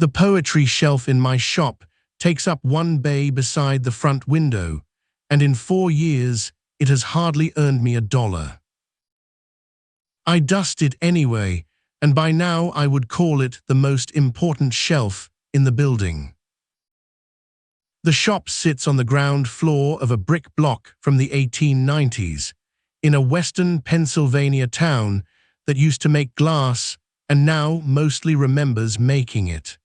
The poetry shelf in my shop takes up one bay beside the front window, and in 4 years it has hardly earned me $1. I dust it anyway, and by now I would call it the most important shelf in the building. The shop sits on the ground floor of a brick block from the 1890s, in a western Pennsylvania town that used to make glass and now mostly remembers making it.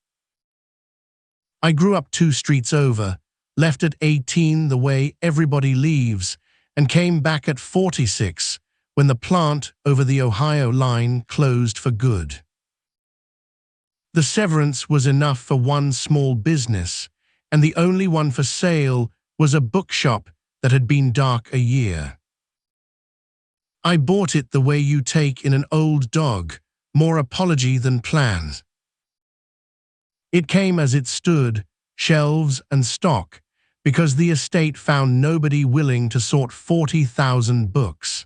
I grew up 2 streets over, left at 18 the way everybody leaves, and came back at 46 when the plant over the Ohio line closed for good. The severance was enough for one small business, and the only one for sale was a bookshop that had been dark a year. I bought it the way you take in an old dog, more apology than plan. It came as it stood, shelves and stock, because the estate found nobody willing to sort 40,000 books.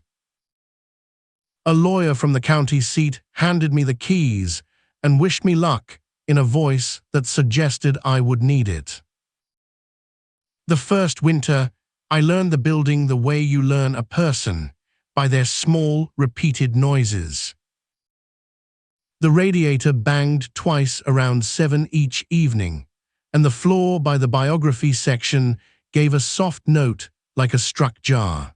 A lawyer from the county seat handed me the keys and wished me luck in a voice that suggested I would need it. The first winter, I learned the building the way you learn a person, by their small, repeated noises. The radiator banged twice around 7 each evening, and the floor by the biography section gave a soft note like a struck jar.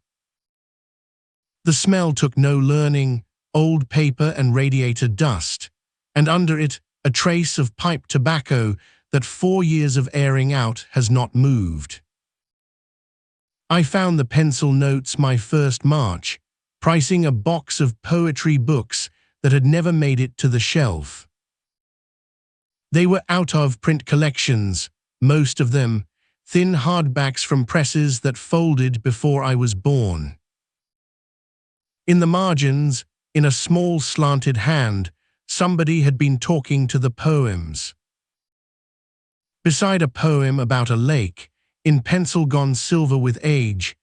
The smell took no learning, old paper and radiator dust, and under it a trace of pipe tobacco that 4 years of airing out has not moved. I found the pencil notes my first March, pricing a box of poetry books that had never made it to the shelf. They were out-of-print collections, most of them, thin hardbacks from presses that folded before I was born. In the margins, in a small slanted hand, somebody had been talking to the poems. Beside a poem about a lake, in pencil gone silver with age,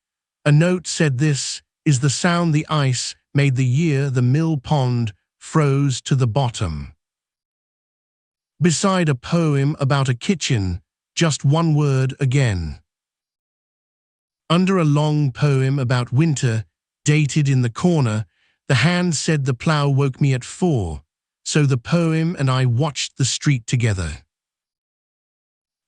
a note said, "This is the sound the ice made the year the mill pond froze to the bottom." Beside a poem about a kitchen, just one word again. Under a long poem about winter, dated in the corner, the hand said, "The plough woke me at 4, so the poem and I watched the street together."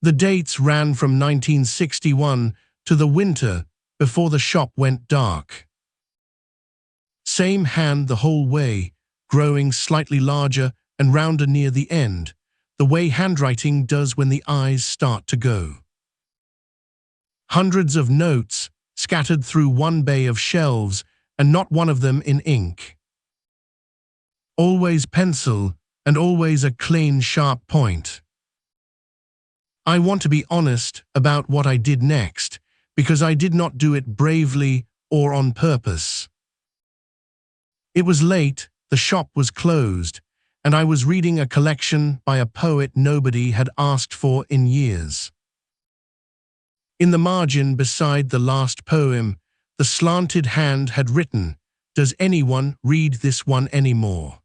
The dates ran from 1961 to the winter before the shop went dark. Same hand the whole way, growing slightly larger and rounder near the end, the way handwriting does when the eyes start to go. Hundreds of notes scattered through one bay of shelves, and not one of them in ink. Always pencil, and always a clean, sharp point. I want to be honest about what I did next, because I did not do it bravely or on purpose. It was late, the shop was closed, and I was reading a collection by a poet nobody had asked for in years. In the margin beside the last poem, the slanted hand had written, "Does anyone read this one anymore?"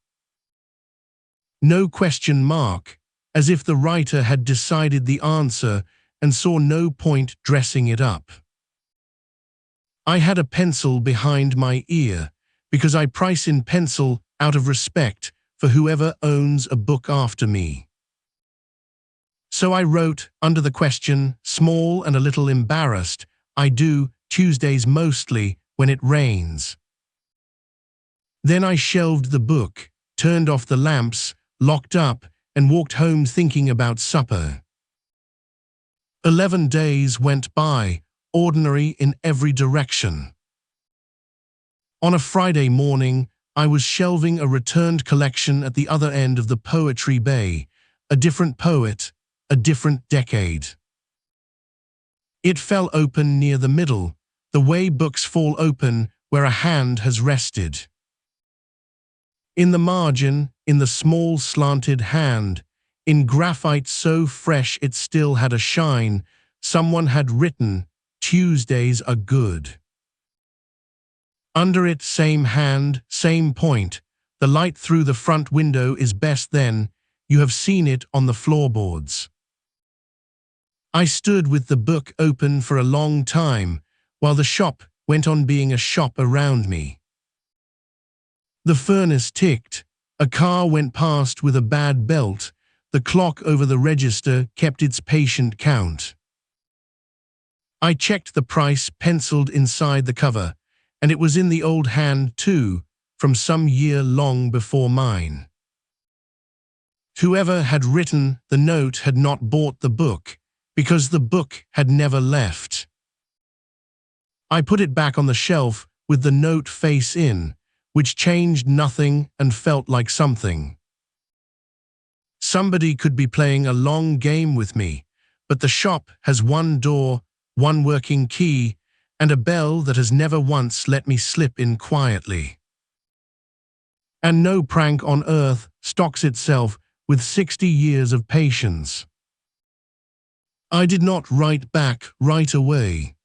No question mark, as if the writer had decided the answer and saw no point dressing it up. I had a pencil behind my ear, because I price in pencil out of respect for whoever owns a book after me. So I wrote under the question, small and a little embarrassed, "I do, Tuesdays mostly, when it rains." Then I shelved the book, turned off the lamps, locked up, and walked home thinking about supper. 11 days went by, ordinary in every direction. On a Friday morning, I was shelving a returned collection at the other end of the poetry bay, a different poet, a different decade. It fell open near the middle, the way books fall open where a hand has rested. In the margin, in the small slanted hand, in graphite so fresh it still had a shine, someone had written, "Tuesdays are good." Under it, same hand, same point, the light through the front window is best then, You have seen it on the floorboards. I stood with the book open for a long time, while the shop went on being a shop around me. The furnace ticked, a car went past with a bad belt, the clock over the register kept its patient count. I checked the price penciled inside the cover, and it was in the old hand too, from some year long before mine. Whoever had written the note had not bought the book, because the book had never left. I put it back on the shelf with the note face in, which changed nothing and felt like something. Somebody could be playing a long game with me, but the shop has one door, one working key, and a bell that has never once let me slip in quietly. And no prank on earth stocks itself with 60 years of patience. I did not write back right away.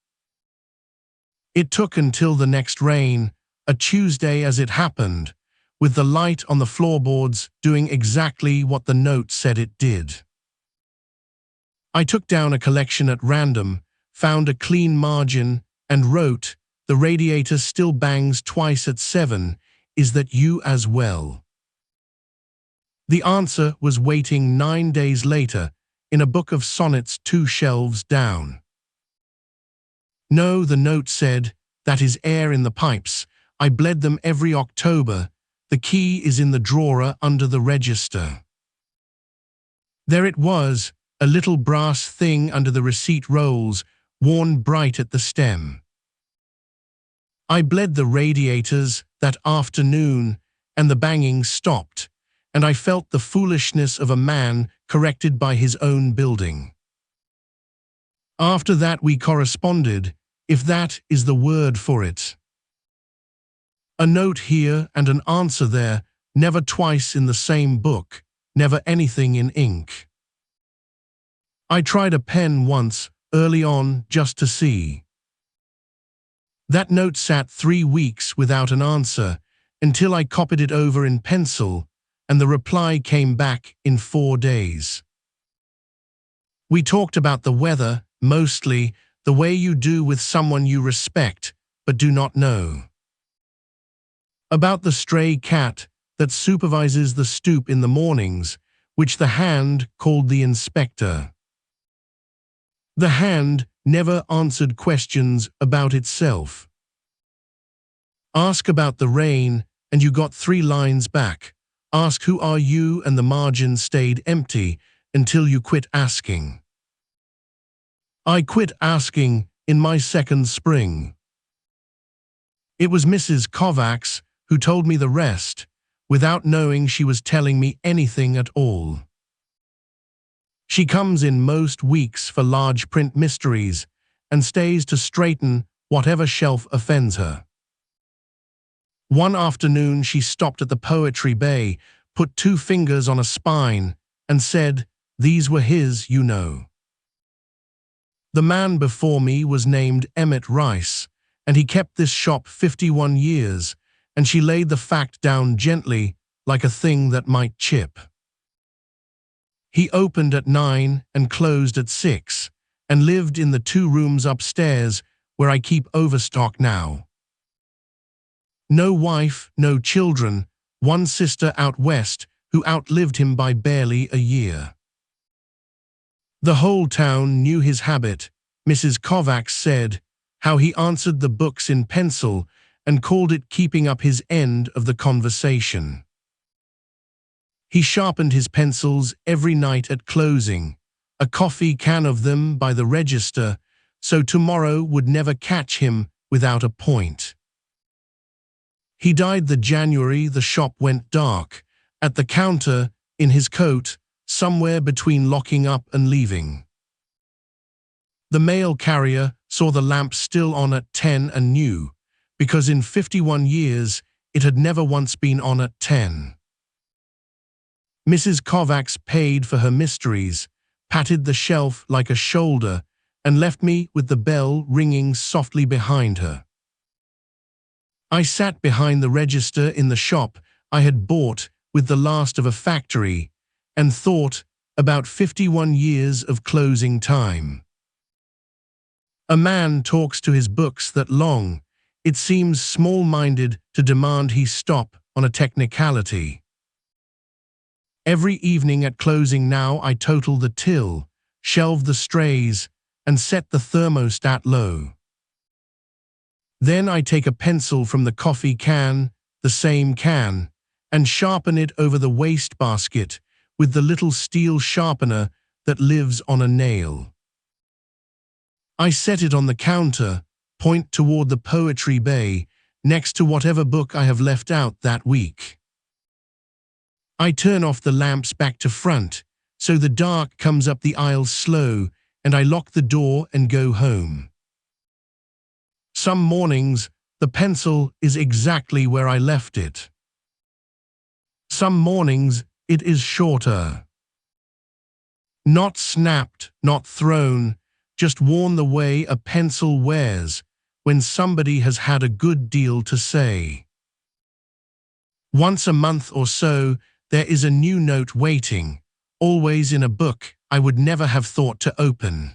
It took until the next rain, a Tuesday as it happened, with the light on the floorboards doing exactly what the note said it did. I took down a collection at random, found a clean margin, and wrote, "The radiator still bangs twice at 7, is that you as well?" The answer was waiting 9 days later, in a book of sonnets 2 shelves down. No, the note said, "That is air in the pipes. I bled them every October. The key is in the drawer under the register." There it was, a little brass thing under the receipt rolls, worn bright at the stem. I bled the radiators that afternoon, and the banging stopped, and I felt the foolishness of a man corrected by his own building. After that we corresponded, if that is the word for it. A note here and an answer there, never twice in the same book, never anything in ink. I tried a pen once, early on, just to see. That note sat 3 weeks without an answer, until I copied it over in pencil, and the reply came back in 4 days. We talked about the weather, mostly, the way you do with someone you respect, but do not know. About the stray cat that supervises the stoop in the mornings, which the hand called the inspector. The hand never answered questions about itself. Ask about the rain, and you got 3 lines back. Ask who are you, and the margin stayed empty until you quit asking. I quit asking in my second spring. It was Mrs. Kovacs who told me the rest, without knowing she was telling me anything at all. She comes in most weeks for large print mysteries and stays to straighten whatever shelf offends her. One afternoon she stopped at the Poetry Bay, put 2 fingers on a spine, and said, "These were his, you know." The man before me was named Emmett Rice, and he kept this shop 51 years, and she laid the fact down gently, like a thing that might chip. He opened at 9 and closed at 6, and lived in the 2 rooms upstairs where I keep overstock now. No wife, no children, 1 sister out west who outlived him by barely a year. The whole town knew his habit. Mrs. Kovacs said, how he answered the books in pencil and called it keeping up his end of the conversation. He sharpened his pencils every night at closing, a coffee can of them by the register, so tomorrow would never catch him without a point. He died the January the shop went dark, at the counter, in his coat, somewhere between locking up and leaving. The mail carrier saw the lamp still on at 10 and knew, because in 51 years it had never once been on at 10. Mrs. Kovacs paid for her mysteries, patted the shelf like a shoulder, and left me with the bell ringing softly behind her. I sat behind the register in the shop I had bought with the last of a factory, and thought about 51 years of closing time. A man talks to his books that long. It seems small-minded to demand he stop on a technicality. Every evening at closing now I total the till, shelve the strays, and set the thermostat low. Then I take a pencil from the coffee can, the same can, and sharpen it over the wastebasket with the little steel sharpener that lives on a nail. I set it on the counter, point toward the poetry bay, next to whatever book I have left out that week. I turn off the lamps back to front, so the dark comes up the aisle slow, and I lock the door and go home. Some mornings, the pencil is exactly where I left it. Some mornings, it is shorter. Not snapped, not thrown, just worn the way a pencil wears when somebody has had a good deal to say. Once a month or so, there is a new note waiting, always in a book I would never have thought to open.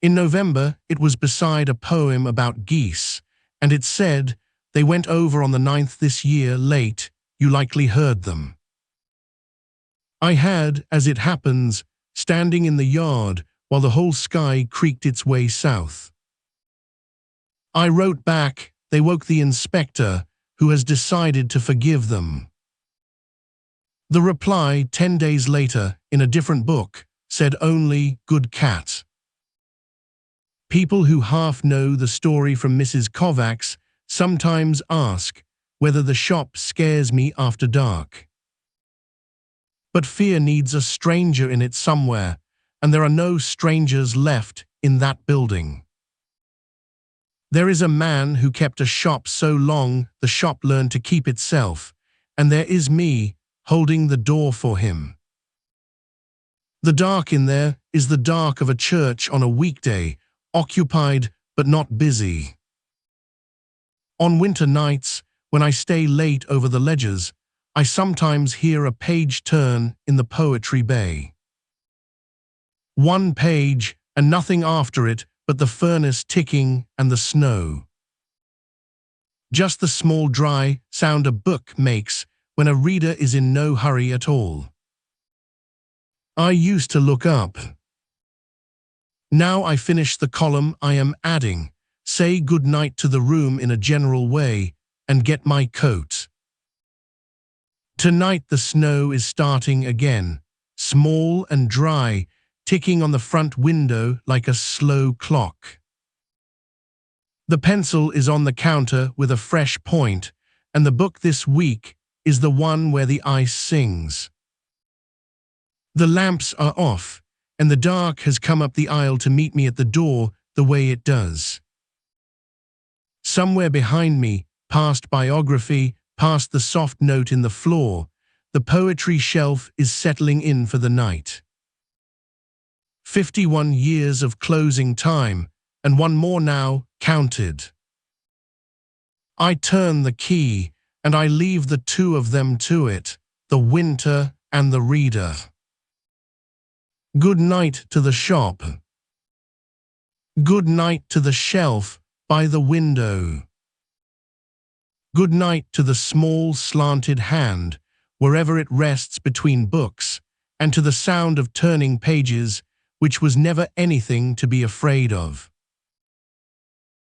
In November, it was beside a poem about geese, and it said, "They went over on the 9th this year late, you likely heard them." I had, as it happens, standing in the yard while the whole sky creaked its way south. I wrote back, they woke the inspector, who has decided to forgive them. The reply, 10 days later, in a different book, said only, "Good cat." People who half know the story from Mrs. Kovacs sometimes ask whether the shop scares me after dark. But fear needs a stranger in it somewhere, and there are no strangers left in that building. There is a man who kept a shop so long the shop learned to keep itself, and there is me holding the door for him. The dark in there is the dark of a church on a weekday, occupied but not busy. On winter nights, when I stay late over the ledgers, I sometimes hear a page turn in the poetry bay. One page and nothing after it but the furnace ticking and the snow. Just the small dry sound a book makes when a reader is in no hurry at all. I used to look up. Now I finish the column I am adding, say good night to the room in a general way, and get my coat. Tonight the snow is starting again, small and dry, ticking on the front window like a slow clock. The pencil is on the counter with a fresh point, and the book this week is the one where the ice sings. The lamps are off, and the dark has come up the aisle to meet me at the door the way it does. Somewhere behind me, past biography, past the soft note in the floor, the poetry shelf is settling in for the night. 51 years of closing time, and one more now counted. I turn the key, and I leave the two of them to it, the winter and the reader. Good night to the shop. Good night to the shelf by the window. Good night to the small slanted hand, wherever it rests between books, and to the sound of turning pages, which was never anything to be afraid of.